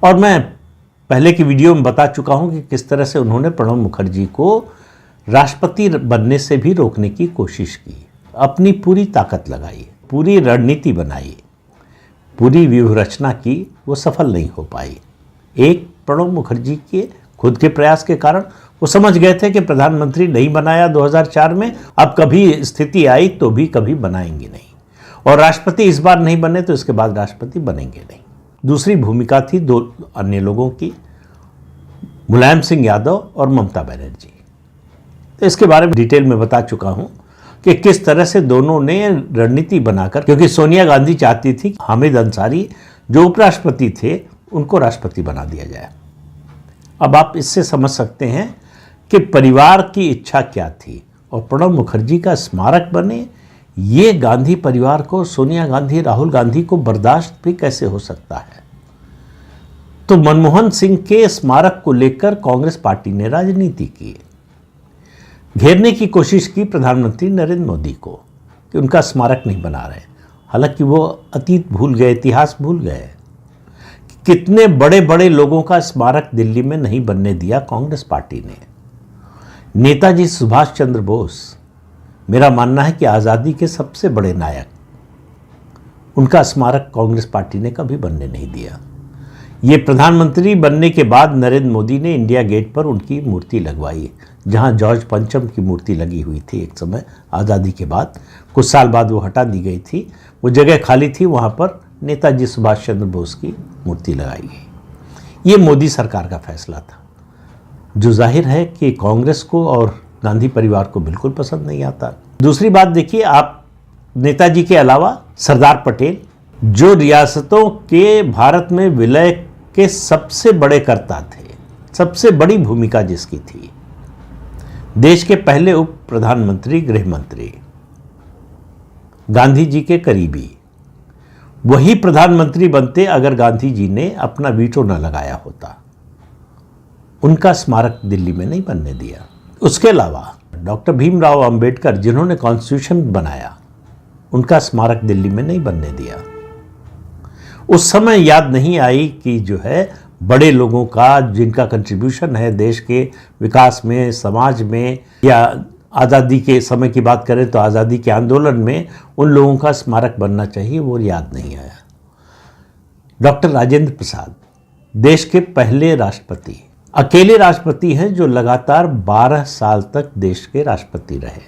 और मैं पहले की वीडियो में बता चुका हूं कि किस तरह से उन्होंने प्रणब मुखर्जी को राष्ट्रपति बनने से भी रोकने की कोशिश की, अपनी पूरी ताकत लगाई, पूरी रणनीति बनाई, पूरी व्यूह रचना की, वो सफल नहीं हो पाई। एक प्रणब मुखर्जी के खुद के प्रयास के कारण वो समझ गए थे कि प्रधानमंत्री नहीं बनाया 2004 में, अब कभी स्थिति आई तो भी कभी बनाएंगे नहीं, और राष्ट्रपति इस बार नहीं बने तो इसके बाद राष्ट्रपति बनेंगे नहीं। दूसरी भूमिका थी दो अन्य लोगों की, मुलायम सिंह यादव और ममता बनर्जी। तो इसके बारे में डिटेल में बता चुका हूं कि किस तरह से दोनों ने रणनीति बनाकर, क्योंकि सोनिया गांधी चाहती थी हामिद अंसारी जो उपराष्ट्रपति थे उनको राष्ट्रपति बना दिया जाए। अब आप इससे समझ सकते हैं कि परिवार की इच्छा क्या थी, और प्रणब मुखर्जी का स्मारक बने, ये गांधी परिवार को, सोनिया गांधी, राहुल गांधी को बर्दाश्त भी कैसे हो सकता है। तो मनमोहन सिंह के स्मारक को लेकर कांग्रेस पार्टी ने राजनीति की, घेरने की कोशिश की प्रधानमंत्री नरेंद्र मोदी को कि उनका स्मारक नहीं बना रहे। हालांकि वो अतीत भूल गए, इतिहास भूल गए। कितने बड़े बड़े लोगों का स्मारक दिल्ली में नहीं बनने दिया कांग्रेस पार्टी ने। नेताजी सुभाष चंद्र बोस, मेरा मानना है कि आज़ादी के सबसे बड़े नायक, उनका स्मारक कांग्रेस पार्टी ने कभी बनने नहीं दिया। ये प्रधानमंत्री बनने के बाद नरेंद्र मोदी ने इंडिया गेट पर उनकी मूर्ति लगवाई, जहां जॉर्ज पंचम की मूर्ति लगी हुई थी एक समय आज़ादी के बाद। कुछ साल बाद वो हटा दी गई थी, वो जगह खाली थी, वहां पर नेताजी सुभाष चंद्र बोस की मूर्ति लगाई गई। ये मोदी सरकार का फैसला था, जो जाहिर है कि कांग्रेस को और गांधी परिवार को बिल्कुल पसंद नहीं आता। दूसरी बात देखिए, आप नेताजी के अलावा सरदार पटेल, जो रियासतों के भारत में विलय के सबसे बड़े कर्ता थे, सबसे बड़ी भूमिका जिसकी थी, देश के पहले उप प्रधानमंत्री, गृह मंत्री, गांधी जी के करीबी, वही प्रधानमंत्री बनते अगर गांधी जी ने अपना वीटो न लगाया होता। उनका स्मारक दिल्ली में नहीं बनने दिया। उसके अलावा डॉक्टर भीमराव अंबेडकर, जिन्होंने कॉन्स्टिट्यूशन बनाया, उनका स्मारक दिल्ली में नहीं बनने दिया। उस समय याद नहीं आई कि जो है बड़े लोगों का, जिनका कंट्रीब्यूशन है देश के विकास में, समाज में, या आज़ादी के समय की बात करें तो आज़ादी के आंदोलन में उन लोगों का स्मारक बनना चाहिए, वो याद नहीं आया। डॉक्टर राजेंद्र प्रसाद, देश के पहले राष्ट्रपति, अकेले राष्ट्रपति हैं जो लगातार 12 साल तक देश के राष्ट्रपति रहे।